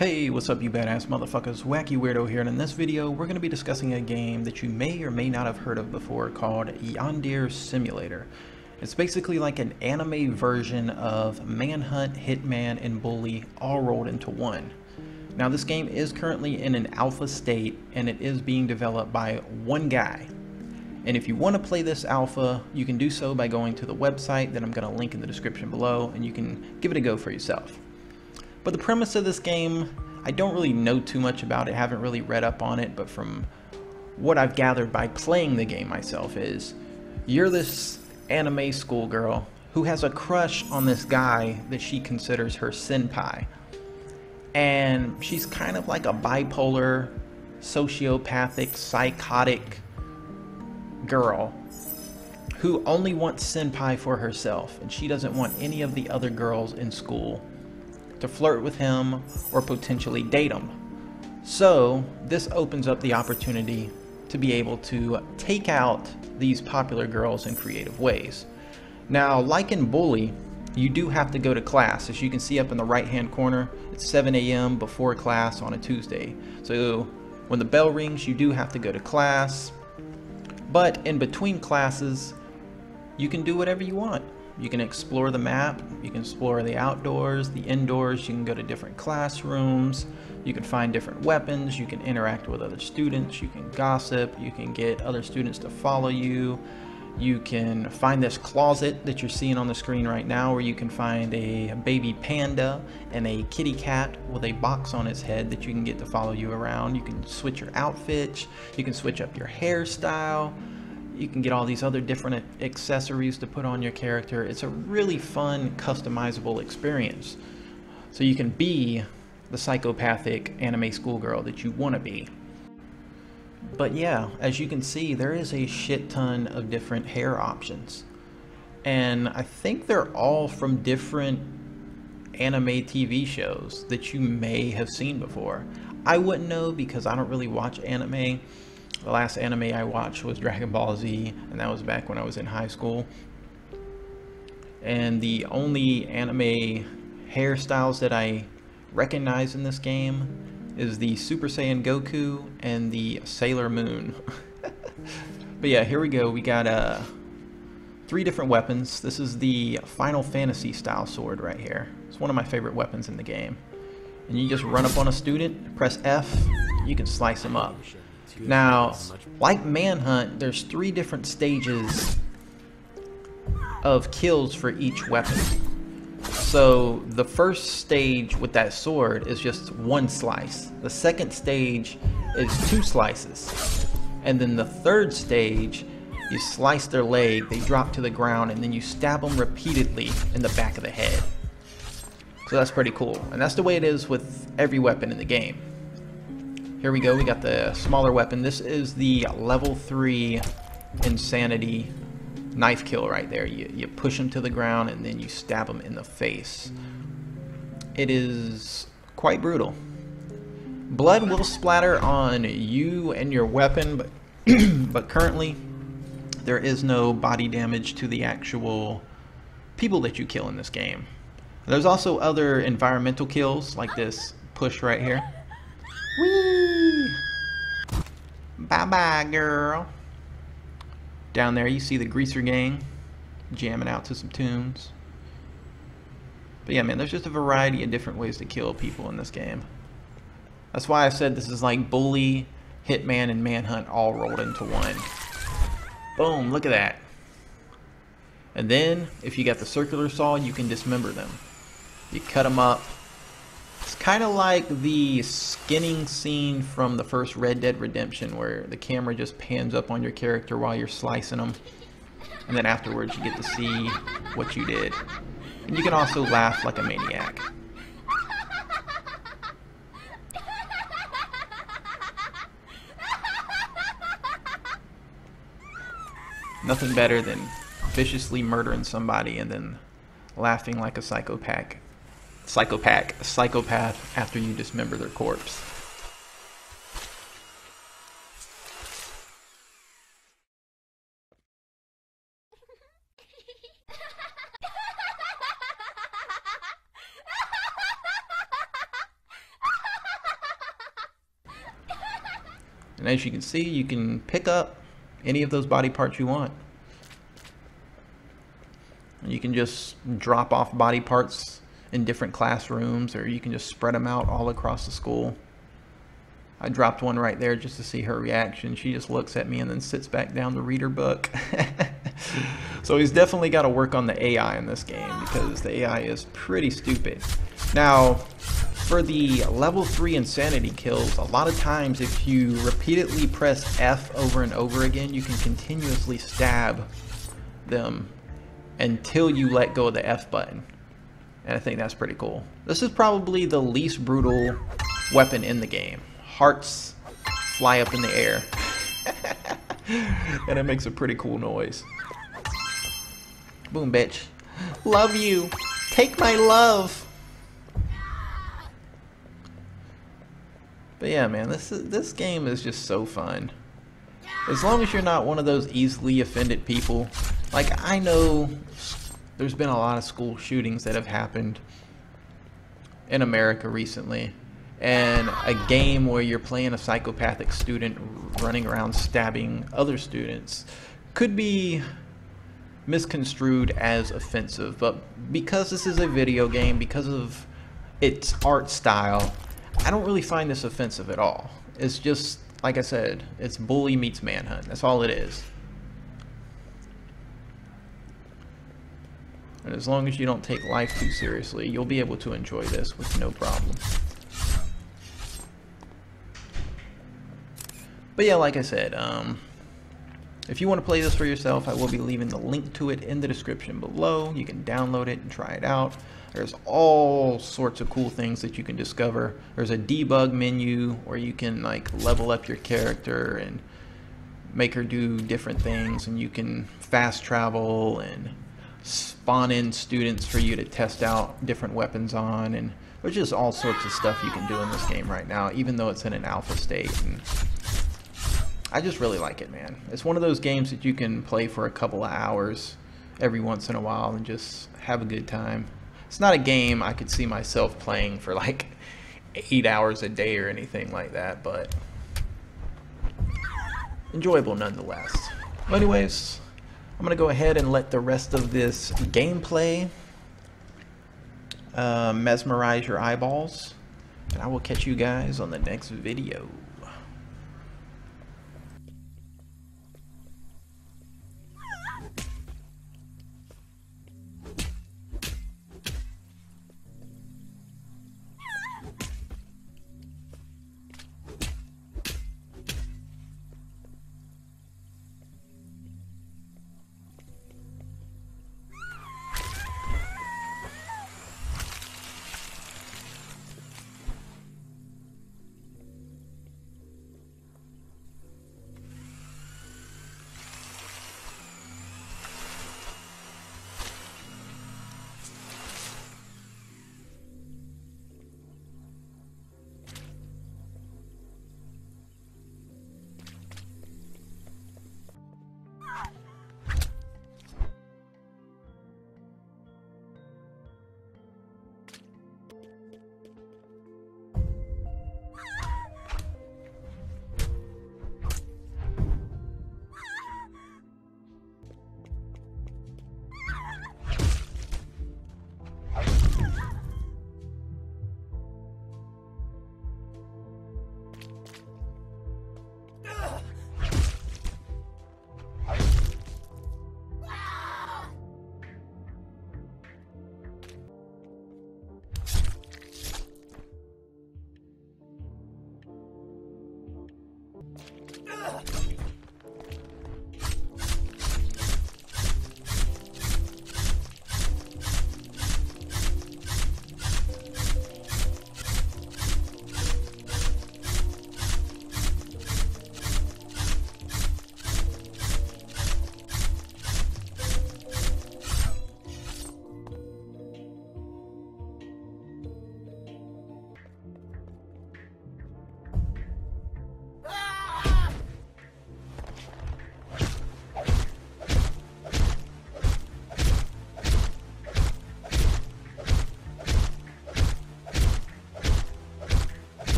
Hey, what's up you badass motherfuckers, Wacky Weirdo here, and in this video we're going to be discussing a game that you may or may not have heard of before called Yandere Simulator. It's basically like an anime version of Manhunt, Hitman, and Bully all rolled into one. Now this game is currently in an alpha state and it is being developed by one guy. And if you want to play this alpha, you can do so by going to the website that I'm going to link in the description below, and you can give it a go for yourself. But the premise of this game, I don't really know too much about it, haven't really read up on it, but from what I've gathered by playing the game myself is, you're this anime schoolgirl who has a crush on this guy that she considers her senpai. And she's kind of like a bipolar, sociopathic, psychotic girl who only wants senpai for herself, and she doesn't want any of the other girls in school to flirt with him or potentially date him. So this opens up the opportunity to be able to take out these popular girls in creative ways. Now, like in Bully, you do have to go to class. As you can see up in the right hand corner, it's 7 a.m. before class on a Tuesday. So when the bell rings, you do have to go to class. But in between classes, you can do whatever you want. You can explore the map, you can explore the outdoors, the indoors, you can go to different classrooms, you can find different weapons, you can interact with other students, you can gossip, you can get other students to follow you, you can find this closet that you're seeing on the screen right now where you can find a baby panda and a kitty cat with a box on its head that you can get to follow you around. You can switch your outfits, you can switch up your hairstyle. You can get all these other different accessories to put on your character. It's a really fun, customizable experience. So you can be the psychopathic anime schoolgirl that you want to be. But yeah, as you can see, there is a shit ton of different hair options. And I think they're all from different anime TV shows that you may have seen before. I wouldn't know because I don't really watch anime. The last anime I watched was Dragon Ball Z, and that was back when I was in high school. And the only anime hairstyles that I recognize in this game is the Super Saiyan Goku and the Sailor Moon. But yeah, here we go. We got 3 different weapons. This is the Final Fantasy style sword right here. It's one of my favorite weapons in the game. And you just run up on a student, press F, you can slice them up. Now, like Manhunt, there's 3 different stages of kills for each weapon. So the first stage with that sword is just 1 slice. The second stage is 2 slices. And then the third stage, you slice their leg, they drop to the ground, and then you stab them repeatedly in the back of the head. So that's pretty cool. And that's the way it is with every weapon in the game. Here we go, we got the smaller weapon. This is the level 3 insanity knife kill right there. You push them to the ground and then you stab them in the face. It is quite brutal. Blood will splatter on you and your weapon, but, but currently there is no body damage to the actual people that you kill in this game. There's also other environmental kills like this push right here. Whee! Bye-bye, girl. Down there you see the Greaser Gang jamming out to some tunes. But yeah, man, there's just a variety of different ways to kill people in this game. That's why I said this is like Bully, Hitman, and Manhunt all rolled into one. Boom, look at that. And then, if you got the circular saw, you can dismember them. You cut them up. It's kind of like the skinning scene from the first Red Dead Redemption where the camera just pans up on your character while you're slicing them. And then afterwards you get to see what you did. And you can also laugh like a maniac. Nothing better than viciously murdering somebody and then laughing like a psychopath after you dismember their corpse. And as you can see, you can pick up any of those body parts you want. You can just drop off body parts in different classrooms, or you can just spread them out all across the school. I dropped one right there just to see her reaction. She just looks at me and then sits back down to read her book. So he's definitely got to work on the AI in this game, because the AI is pretty stupid. Now, for the level 3 insanity kills, a lot of times if you repeatedly press F over and over again, you can continuously stab them until you let go of the F button. And I think that's pretty cool. This is probably the least brutal weapon in the game. Hearts fly up in the air. And it makes a pretty cool noise. Boom, bitch. Love you. Take my love. But yeah, man, this game is just so fun. As long as you're not one of those easily offended people. Like, I know there's been a lot of school shootings that have happened in America recently. And a game where you're playing a psychopathic student running around stabbing other students could be misconstrued as offensive. But because this is a video game, because of its art style, I don't really find this offensive at all. It's just, like I said, it's bully meets manhunt. That's all it is. And as long as you don't take life too seriously, you'll be able to enjoy this with no problem. But yeah, like I said, if you want to play this for yourself, I will be leaving the link to it in the description below. You can download it and try it out. There's all sorts of cool things that you can discover. There's a debug menu where you can like level up your character and make her do different things, and you can fast travel and spawn in students for you to test out different weapons on, and there's just all sorts of stuff you can do in this game right now, even though it's in an alpha state. And I just really like it, man. It's one of those games that you can play for a couple of hours every once in a while and just have a good time. It's not a game I could see myself playing for like 8 hours a day or anything like that, but enjoyable nonetheless. Well, anyways, I'm going to go ahead and let the rest of this gameplay mesmerize your eyeballs, and I will catch you guys on the next video.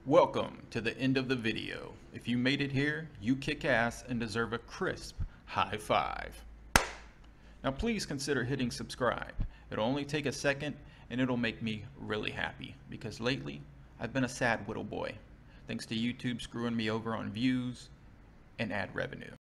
Welcome to the end of the video. If you made it here, you kick ass and deserve a crisp high five. Now please consider hitting subscribe. It'll only take a second and it'll make me really happy because lately I've been a sad little boy thanks to YouTube screwing me over on views and ad revenue.